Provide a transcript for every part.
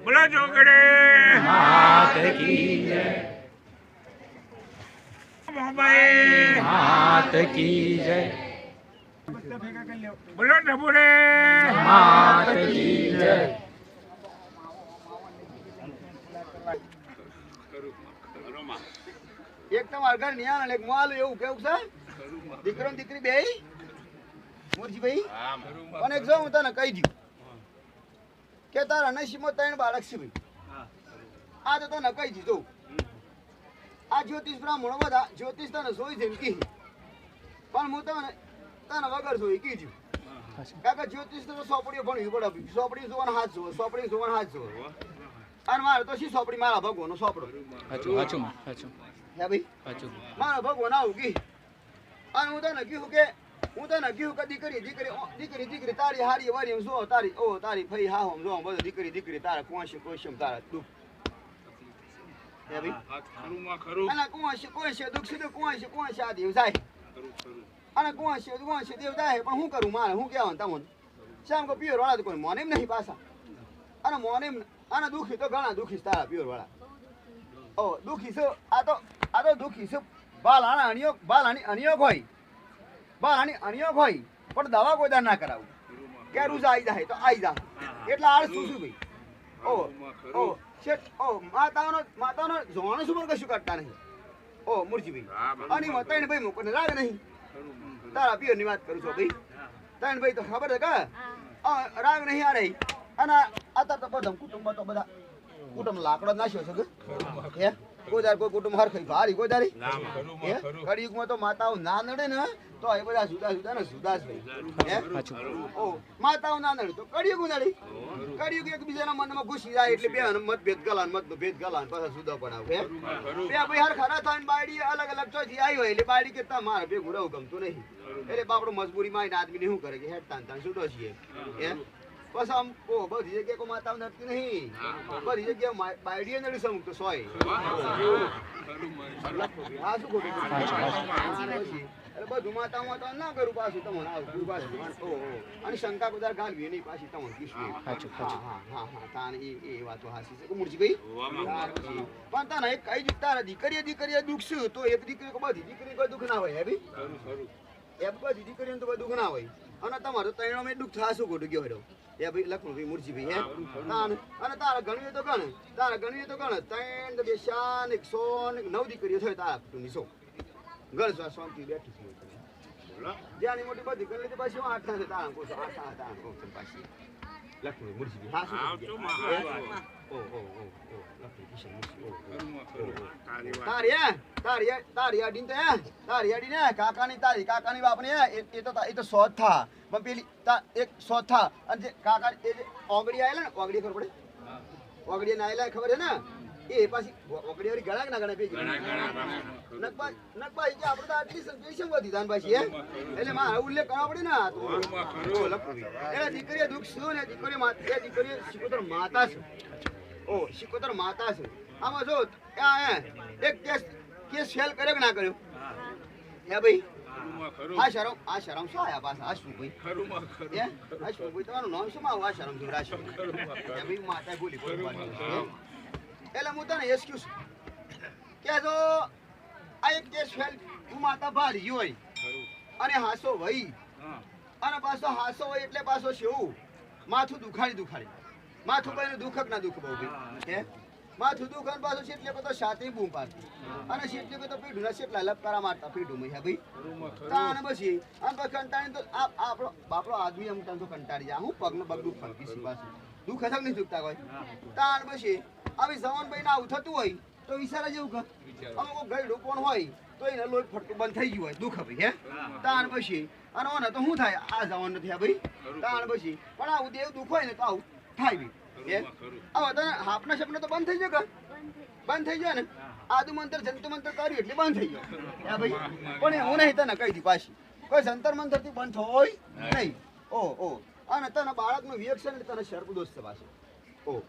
બોલો જોગડે માત કી જય, મોબાઈ માત કી જય, બોલો ડબુડે માત કી જય. એક તમારા ઘર નિયા ને એક મોલ એવું કેવું છે દીકરો ને દીકરી બે મોરજીભાઈ અને એક જો હું તને કહી દઉં કે તારા નસીબમાં 3 બાળક છે ભાઈ. આ તો તને કહી દીધું. આ જ્યોતિષ બ્રાહ્મણો બધા જ્યોતિષ તને જોઈ છે કી પણ હું તને વગર જોઈ કીધું કાકા જ્યોતિષ તો સોપડીઓ ભણવી પડે. સોપડી જોવાનો હાથ જોવો, સોપડી જોવાનો હાથ જોવો. અને મારે તો શી સોપડી મારા ભગવાનનો સોપડો હે ભાઈ મારો ભગવાન આવું કી અને હું તને કીધું કે દીકરી તારી હારી વારી જો તારી ફઈ હા હમ જો બધું દીકરી તારા કોશમ તારા દુઃખ હે ભાઈ અને કોશે દુઃખ સીધું કોશે આ દેવ જાય અને કોશે દેવ જાય પણ હું કરું મારે હું કહેવાનું તમને શામ કો પિયોર વાળા તો કોઈ મોને નહીં પાછા અને મોને અને દુઃખી તો ઘણા દુઃખી તારા પિયોર વાળા. ઓ દુઃખી છે આ તો દુઃખી છે બાલાની અનિયો હોય પણ દવા કોઈ દાન ના કરાવું કે રૂજ આવી જાય તો આવી જા એટલે આળસું છું ભાઈ. માતાનો જોવાનું શું પણ કશું કરતા નહીં. ઓ મુરજીભાઈ અને ત્રણ ભાઈ મૂકને રાગ નહીં તારા પિયર ની વાત કરું છું ભાઈ. ત્રણ ભાઈ તો ખબર છે કે રાગ નહીં આ રહી અને અત્યારે તો બધા કુટુંબ લાકડો નાખ્યો છે કોઈ કુટુંબ હરખઈ ભારી કોઈ દારી કળિયુગમાં તો માતાઓ ના નડે ને તો એ બધા જુદા ને સુદાસ ભાઈ માતાઓ ના નડે તો કળિયુગ નડે. કળિયુગ એકબીજાના મનમાં ઘૂસી જાય એટલે બે મતભેદ ગલાન પાછા સુદો પડાવે બે ભાઈ હરખા ના થાય બાયડી અલગ ચોથી આવી હોય એટલે બાયડી કે મારે ભેગું રહું ગમતું નહીં એટલે બાપડો મજબૂરી માં આદમી શું કરે કે હેડ તાન છૂટો છીએ બસ આમ બધી જગ્યાએ કોઈ માતાઓ નડતી નહીં. બધી જગ્યાએ બાયડીએ નડી સમુક તો સોય આ શું ખોટું બધું માતા ના કરું પાછું તમને આવું પાછું અને શંકા કદાર ગાલવી નહીં પાછી તમને કીશું. હા એ વાતો હાસી છે મુરજીભાઈ પણ તને એક કઈ તારા દીકરીએ દુઃખ છું તો એક દીકરી બધી દીકરી કોઈ દુઃખ ના હોય હે ભાઈ એ બધી દીકરીને તો કોઈ દુઃખ ના હોય અને તમારે તો 3 દુઃખ થાશું ખોટું ગયો હોય એ ભાઈ લખનભાઈ મુરજીભાઈ હે અને તારા ગણવી તો ગણ 3 2 શાન 109 દીકરીઓ થાય તારા કુટુંબની સો ગણ શાંતિ બેઠી છે જ્યાંની મોટી બધી ગણ લીધી પાછી 8 છે તારા કોસો 8 પાછી લખનભાઈ મુરજીભાઈ તારી આડી કાકાની બાપની એ તો સોથ થા પણ પેલી એક સોથ થા અને જે કાકા એ જે ઓગડી આયેલા ને ઓગડી ખબર પડે ઓગડી ના આયેલા ખબર છે ને એ પાછી ઓગડી વાળી ગળા ના ગણા પેજી નકબાઈ કે આપણે તો આટલી સંદેશમ વધી દાન પાછી હે એટલે માં ઉલ્લેખ કરવા પડે ને તો લખવી એટલે દીકરીએ દુઃખ શું ને દીકરીએ શિકોતર માતા છે. શિકોતર માતા છે. આમાં જો એક કેસ ફેલ કર્યો કે ના કર્યો હે ભાઈ આ શરમ શું આયા પાછા આ શું ભાઈ આ શું ભાઈ તમારું નામ શું માં આ શરમ શું રાશિ હે ભાઈ માતા બોલી એટલે હું તને એક્સક્યુઝ કે જો આ એક કેસ ફેલ તું માતા ભારી હોય અને હાસો ભાઈ અને પાછો હાસો હોય એટલે પાછો શું માથું દુખાડી માથું ભાઈ દુઃખક ના દુઃખ બહુ ભાઈ હે માથું દુઃખ પાછું છેટલે તો સાથે બૂમ પાડતી અને છેટલે તો પીઢું ના છેટલા લપકારા મારતા પીઢું હે ભાઈ તાને પછી આમ કંટાળી તો આપણો બાપડો આદમી આમ તો કંટાળી જાય હું પગનું બગડું ફરકી છે પાછું દુઃખ હતા નહીં દુખતા કોઈ તાન પછી આવી જવાન ભાઈ ના આવું થતું હોય તો વિચારા જેવું કર અમુક ગયડું કોણ હોય તો એને લોહી ફટતું બંધ થઈ ગયું હોય દુઃખ ભાઈ હે તાન પછી અને ઓને તો શું થાય આ જવાન નથી ભાઈ તાન પછી પણ આવું દેવ દુઃખ હોય ને તો આવું થાય ભાઈ હવે તને હાપના સપના તો બંધ થઈ જાય બંધ થઈ જાય ને આદુ મંતર જંતુ મંતર કર્યું એટલે બંધ થઈ ગયો ભાઈ પણ હું નહીં તને કહી દી પાછી કોઈ જંતર મંતર થી બંધ હોય નહીં અને તને બાળકનું રિએક્શન એટલે તને સર્પદોષ છે પાછું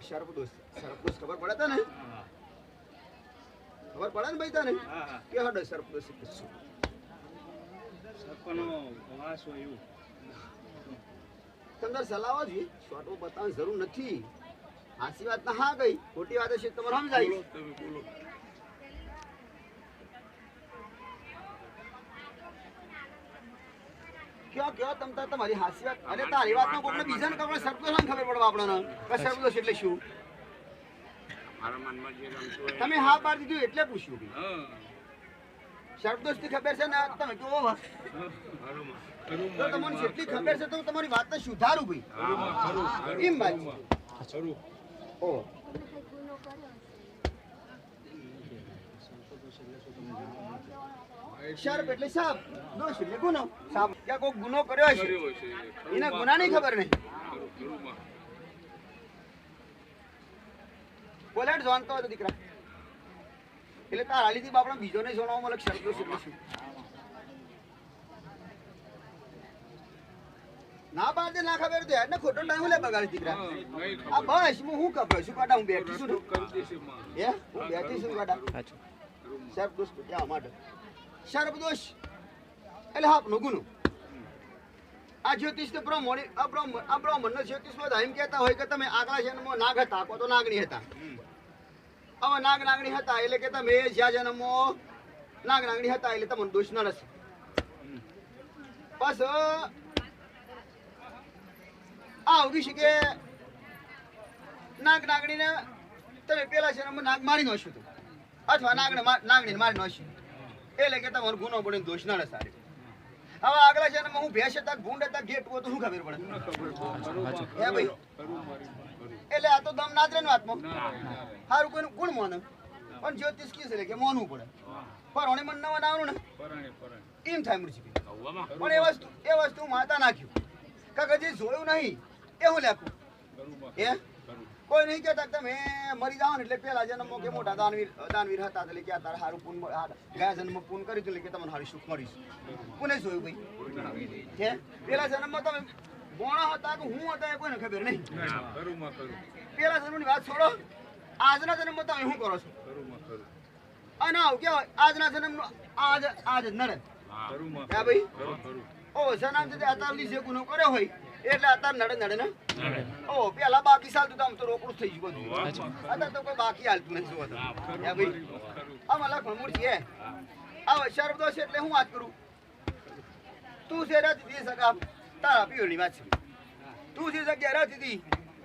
સર્પદોષ ખબર પડે તને ખબર પડે ને ભાઈ તને કે હડો સર્પદોષ એટલે શું? તમને સલાહ જ શોર્ટમાં બતાવવાની જરૂર નથી. હાસી વાત ના હા ગઈ, ખોટી વાત હશે તમારે સમજાય. કયો કયો તમતા તમારી હાસી વાત. અરે તારી વાત નો કોઈને બીજાને ખબર સર્પદોષ ખબર પડવા આપણને કે સર્પદોષ એટલે શું? તમે હા પાડી દીધું એટલે પૂછ્યું. સર્પદોષ ની ખબર છે ને તમે કેવો તો તમને જેટલી ખબર છે તો તમારી વાતને સુધારું ભાઈ. એમ વાત ઓ શર્પ એટલે સાપ, દોષ એટલે ગુનો. સાપ ક્યાં કોઈ ગુનો કર્યો હશે એને ગુનાની ખબર નહીં. બોલે જાણતો હોય તો દીકરા એટલે તાર હાલીથી બાપડા બીજો ને જોણવા મળે શર્પ દોષ એટલે શું? ના પાડે ના ખબર તો યાર ખોટો ટાઈમ લે બગાડી દીકરા. આ બસ હું ખબર શું કાઢા હું બેઠી છું હે હું બેઠી છું કાઢા સર્પ દોષ ક્યાં માટે? સર્પ દોષ એટલે હાપનો ગુનો. આ જ્યોતિષ ને અબ્રાહ્મણ નો જ્યોતિષ માં એમ કહેતા હોય કે તમે આગલા જન્મમાં નાગ હતા કો તો નાગણી હતા. હવે નાગ નાગણી હતા એટલે કે તમે જ્યાં જન્મમાં નાગ નાગણી હતા એટલે તમને દોષ ન રહેશે. બસ આવડી છે કે નાગ નાગણીને તમે પેલા જન્મમાં નાગ મારી નાખ્યું હતું અથવા નાગણીને મારી નાખ્યું એટલે કે તમારો ગુનો પડે દોષ ન રહેશે. હવે આગલા જન્મમાં હું ભેંસ હતા ભૂંડ હતા ઘેટ તો શું ખબર પડે હે ભાઈ? એટલે આ તો દમ નાદરે નો આત્મા સારું કોઈનું ગુણ માને પણ જ્યોતિષ કી છે કે માનવું પડે. પરણે મન નવા નાવનું ને એમ થાય મૃત્યુ. પણ એ વસ્તુ માતા નાખ્યું કાકા જે જોયું નહીં એ હું લેખું હે કોઈ નહીં કહેતા તમે મરી જાઓ ને એટલે પેલા જન્મમાં કે મોટા દાનવીર હતા એટલે કે તારે સારું પૂન ગયા જન્મમાં પૂન કર્યું એટલે કે તમને સારું સુખ મળીશ. કોને જોયું ભાઈ હે? પેલા જન્મમાં તમે બોણા હતા કે હું હતા એ કોઈને ખબર નહીં. પેલા જન્મની વાત છોડો, આજના જન્મમાં તમે શું કરો છો? અને આવું કેવાય આજના જન્મનો આજ નડે હે ભાઈ? ઓ જન્મ છે અત્યારની જે ગુનો કર્યો હોય એટલે અત્યારે નડે ને. ઓ પેલા બાકી ચાલતું તો આમ તો રોકડું થઈ ગયું બધું. અત્યારે તો કોઈ બાકી હાલતું નથી જોવા હે ભાઈ? આમાં લખણ મૂર્તિ હે. હવે સર્પદોષ એટલે હું વાત કરું. તું છે રહેતી હતી સગા તારા પીવડની વાત છે. તું જે જગ્યા રહેતી હતી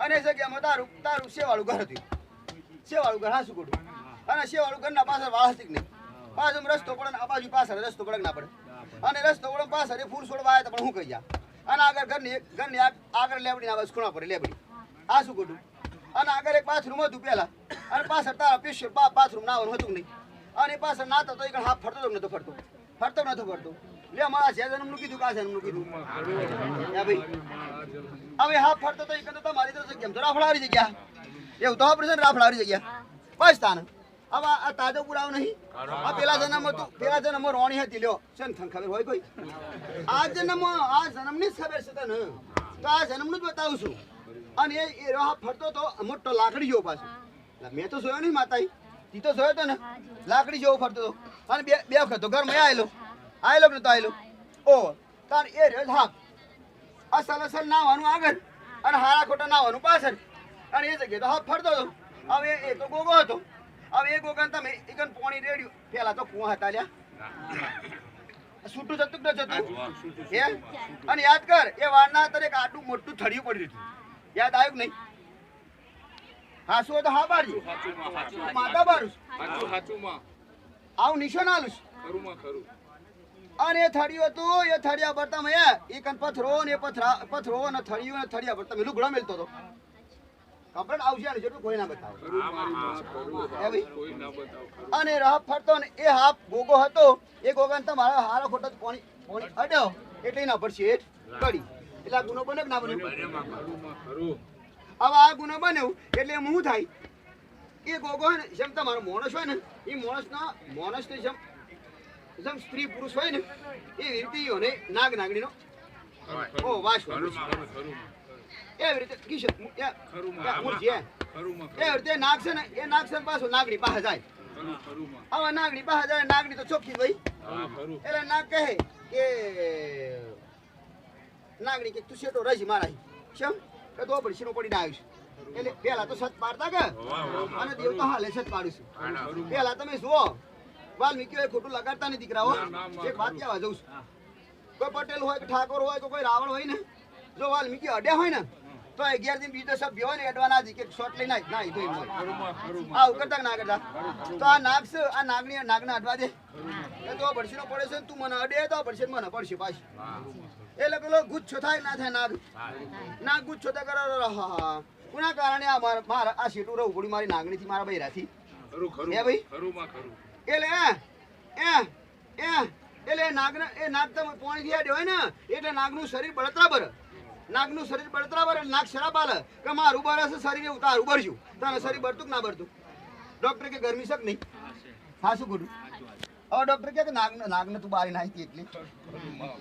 અને એ જગ્યામાં તારું શેવાળું ઘર હતું. શેવાળું ઘર હાસું ખોટું અને શેવાળું ઘરના પાછળ વાળ હતી નહીં. બાજુમાં રસ્તો પડે ને આ બાજુ પાછળ રસ્તો પડે ના પડે અને રસ્તો પડે પાછળ ફૂલ છોડવા આવ્યા પણ હું કહી જા અને આગળ ઘરની આગળ લેબડી આ બાજુ ખૂણા પડે લેબડી આ શું ખોટું. અને આગળ એક બાથરૂમ હતું પેલા અને પાછળ તારા પેશિયલ બાથરૂમ નાવાનું હતું નહીં અને પાછળ નાતો તો એક હાફ ફરતો નતો ફરતો લે મારા છે જન્મનું કીધું કા જન્મનું કીધું હે ભાઈ? હવે હાફ ફરતો તો એક તો મારી તો કેમ તો રાફડાવાળી જગ્યા એવું તો આપણે છે રાફડાવાળી જગ્યા બસ તાને. હવે આ તાજો પુરાવો નહીં. આ પેલા જન્મમાં રોણી હતી લ્યો છે ને તને ખબર હોય કોઈ? આ જન્મની જ ખબર છે તને તો આ જન્મનું જ બતાવું છું. અને એ હાફ ફરતો તો મોટો લાકડી જેવો પાછો. મેં તો જોયો નહીં માતા તી તો જોયો તો ને લાકડી જેવો ફરતો હતો અને બે વખત તો ઘરમાં આવેલો કે નતો આવેલો. ઓ તાર એ રહ્યો હાફ અસલ નાવાનું આગળ અને હારા ખોટા નાવાનું પાછળ અને એ જગ્યાએ તો હાફ ફરતો હતો. હવે એ તો ગોગો હતો. હવે એ ગોગન તમે એકન પોણી રેડ્યું પેલા તો કુવા હતા લ્યા છૂટું જતું ન જતું હે? અને યાદ કર એ વારના અંદર એક આટલું મોટું થળિયું પડી રહ્યું યાદ આવ્યું નહીં? હાસુ તો હા બારજી માતા બારું આવું નિશાન આલું અને એ થળિયું હતું એ થળિયા પર તમે એકન પથરો ને પથરો ને થળિયું ને થળિયા પર તમે લુગડો મેલતો હતો. કપડ આવશે ને જેટલું કોઈ ના બતાવો અને હાફ ફરતો ને એ હાફ ગોગો હતો એ ગોગા તમારા હારા ખોટા પોણી અડ્યો એટલે ના પડશે કડી એટલે આ ગુનો બને કે ના બને? હવે આ ગુનો બન્યો એટલે એમ શું થાય એ ગોગો હોય ને જેમ તમારો માણસ હોય ને એ માણસને જેમ સ્ત્રી પુરુષ હોય ને એવી રીતે નાગ નાગણીનો વાસ એવી રીતે કિશન એવી રીતે નાગ છે ને એ નાગ છે પાછો નાગણી પાસે જાય હવે નાગણી પાસે જાય, નાગણી તો ચોખ્ખી ભાઈ. એટલે નાગ કહે કે નાગણી કે તું શેટો રજી મારા કેમ કે તો પડશીનો પડીને આવ્યું છે. એટલે પેલા તો સત પાડતા કે અને દેવ તો હાલે સત પાડું છું. પેલા તમે જુઓ વાલ્મીકીઓએ ખોટું લગાડતા નહીં દીકરાઓ. એક વાત કહેવા જઉં છું. કોઈ પટેલ હોય કે ઠાકોર હોય કે કોઈ રાવણ હોય ને, જો વાલ્મીકી અડ્યા હોય ને તો 11 દિન બીજો સભ્ય હોય ને એડવાના કે શોટ લઈને ના તો આ કરતા ના કરતા તો આ નાગ છે, આ નાગની નાગને અડવા દે તો ભડશીનો પડે છે ને તું મને અડે તો ભડશે મને પડશે પાછી. એટલે પેલો ગુચ્છો થાય ના થાય નાગ ગુચ્છો તો કરે કોના કારણે આ મારા આ સીટું રહું પડી મારી નાગણીથી મારા બૈરાથી હે ભાઈ. એટલે નાગને એ નાગ તમે પાણી થી હોય ને એટલે નાગનું શરીર બળતરા બરે. નાગનું શરીર બળતરા બરે, નાગ શરાબ આલે કે મારું બરસ શરીર ઉતારું બરજું તને શરીર બળતું કે ના બળતું. ડોક્ટર કે ગરમી શક નહીં હા શું ખોટું. હવે ડોક્ટર કે નાગને તું બારી નાખી એટલી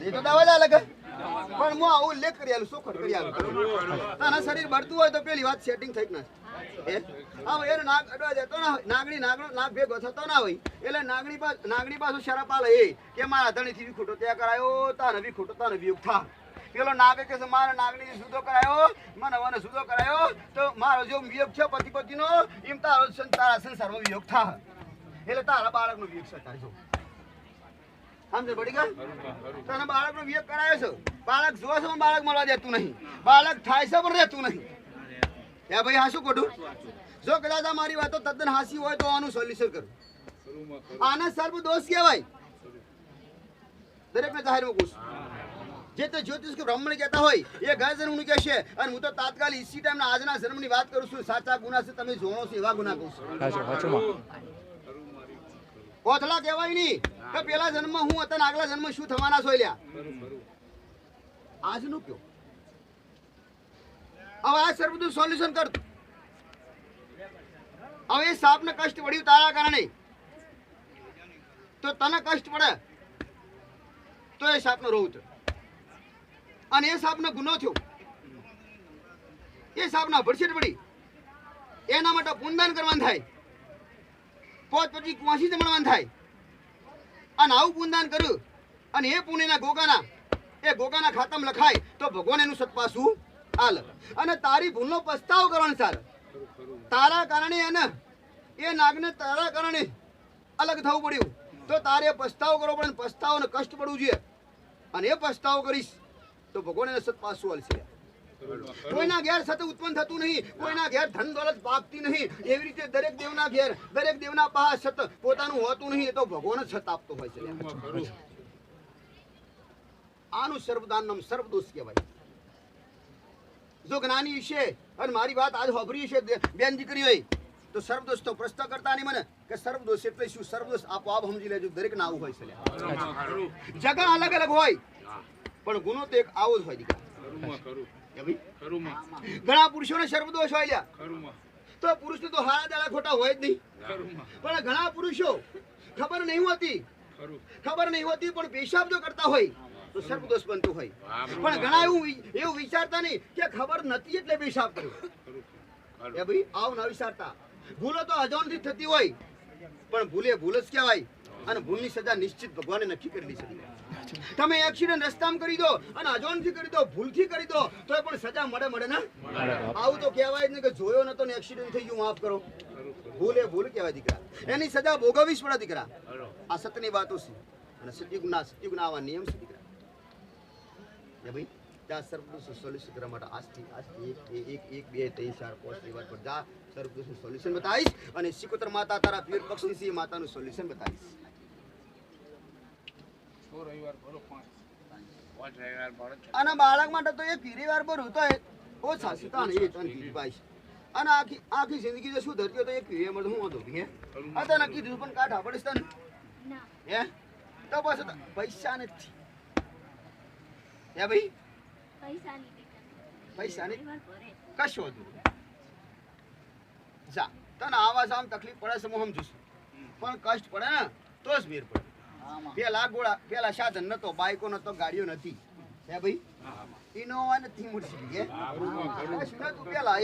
એ તો દવા જ અલગ પણ હું આવું ઉલ્લેખ કરી આલું ચોખટ કરી આલું તને શરીર બળતું હોય તો પેલી વાત સેટિંગ થઈ ના. હવે એને નાગ અડવા જતો ના નાગણી નાગ ભેગો થતો ના હોય એટલે નાગણી પાછું શરાપ આલે એ કે મારા ધણીથી વિખૂટો ત્યાં કરાયો તાને વિખૂટો તાને વિયોગ થા. પેલો નાગ કે મારા નાગણી જુદો કરાયો મને વને જુદો કરાયો તો મારો જો વિયોગ છે પતિનો એમ તારો તારા સંસારમાં વિયોગ થા. એટલે તારા બાળકનો વિયોગ સતાય છો સમજે પડી ગયા. તને બાળકનો વિયોગ કરાયો છે, બાળક જોવા છે બાળક મળવા દેતું નહીં, બાળક થાય છે પણ રહેતું નહીં. હે ભાઈ હા શું ખોટું. જો કદાચ મારી વાતો તદ્દન હાસી હોય તો આનું સોલ્યુશન કરું. આને સર્વ દોષ કહેવાય. દરેકને જાહેરમાં પૂછ જે તે જ્યોતિષ કે બ્રાહ્મણ કહેતા હોય એ ગયા જન્મનું કહેશે અને હું તો તાત્કાલિક ઇસી ટાઈમના આજના જન્મની વાત કરું છું. સાચા ગુના છે તમે જોણો છો એવા ગુના કહું છું. કોથળા કહેવાય નહીં કે પેલા જન્મ હું હતા ને આગલા જન્મ શું થવાના છો લ્યા. આજનું કયો હવે આ સર્વનું સોલ્યુશન કર. હવે એ સાપને કષ્ટ પડ્યું તારા કારણે તો તને કષ્ટ પડે તો એ સાપનો રોગ છે અને એ સાપનો ગુનો થયો, એ સાપના ભડસેટ પડી એના માટે પુણ્યદાન કરવાનું થાય, પોત પછી કોશી જમણવાનું થાય અને આવું પુણ્યદાન કર્યું અને એ પુણ્યના ગોગાના ખાતામાં લખાય તો ભગવાન એનું સતપાસું હાલ. અને તારી ભૂલનો પસ્તાવો કરવાનો સાર. તારા કારણે એને એ નાગને તારા કારણે અલગ થવું પડ્યું તો તારે પસ્તાવો કરવો પડે, પસ્તાવો કષ્ટ પડવું જોઈએ અને એ પસ્તાવો કરીશ તો ભગવાન એને સતપાસું હાલશે. કોઈના ઘેર સત ઉત્પન્ન થતું નહીં, કોઈના ઘેર ધન દોલત પાકતી નહીં. એવી રીતે દરેક દેવના ઘેર દરેક દેવના પાસે સત પોતાનું હોતું નહીં, એ તો ભગવાન જ સત આપતો હોય છે. આનું સર્વદાન નામ સર્વદોષ કહેવાય. જો જ્ઞાની છે અને મારી વાત આજ હોભરી છે બેન દીકરી હોય તો સર્વદોષ તો પ્રશ્ન કરતા નહીં મને કે સર્વદોષ એટલે શું. સર્વદોષ આપો આપ સમજી લેજો. દરેક ના આવું હોય છે. જગા અલગ અલગ હોય પણ ગુનો તો એક આવો જ હોય દીકરા. ઘણા પુરુષોને સર્વદોષ હોય લ્યા તો પુરુષને તો હારા દાડા ખોટા હોય જ નહીં. પણ ઘણા પુરુષો ખબર નહીં હોતી પણ પેશાબ જો કરતા હોય તો સર્વદોષ બનતું હોય. પણ ઘણા એવું વિચારતા નહીં કે ખબર નથી એટલે પેશાબ કર્યો. એ ભાઈ આવું ના વિચારતા. ભૂલો તો અજાણથી થતી હોય પણ ભૂલ જ કહેવાય અને ભૂલની સજા નિશ્ચિત ભગવાને નક્કી કરેલી છે. તમે એક્સિડન્ટ રસ્તામાં કરી દો અને અજાણથી કરી દો, ભૂલથી કરી દો તો પણ સજા મળે ને. આવું તો કહેવાય જ નહીં કે જોયો નતો ને એક્સિડન્ટ થઈ ગયું માફ કરો. ભૂલ કહેવાય દીકરા. એની સજા ભોગવવી જ પડે દીકરા. આ સત્યની વાતો છે અને સત્યુગના આવા નિયમ છે દીકરા. ભાઈ ત્યાં સર્વદોષનું સોલ્યુશન કરવા માટે આજથી 1 2 3 4 5 વાત પર જા સર્વદોષનું સોલ્યુશન બતાવીશ અને શિકોતર માતા તારા પીર પક્ષની છે માતાનું સોલ્યુશન બતાવીશ. અને બાળક માટે તો એક પીરીવાર ભરું તો ઓછા સીતા ને એ તન પીવાય અને આખી જિંદગી જો શું ધરતી તો એક પીરે મળે હું હતો હે આ નક્કી દીધું પણ કાઢા પડે તને હે તો બસ પૈસા નથી હે ભાઈ પૈસા નહીં કશો જા તને આવા આમ તકલીફ પડે છે હું સમજુ છું પણ કષ્ટ પડે ને તો જ મેર પડે. પેલા સાધન નતો, બાઈકો નતો, ગાડીઓ નથી હે ભાઈ. ઇનોવા નથી મૂર્તિ પેલા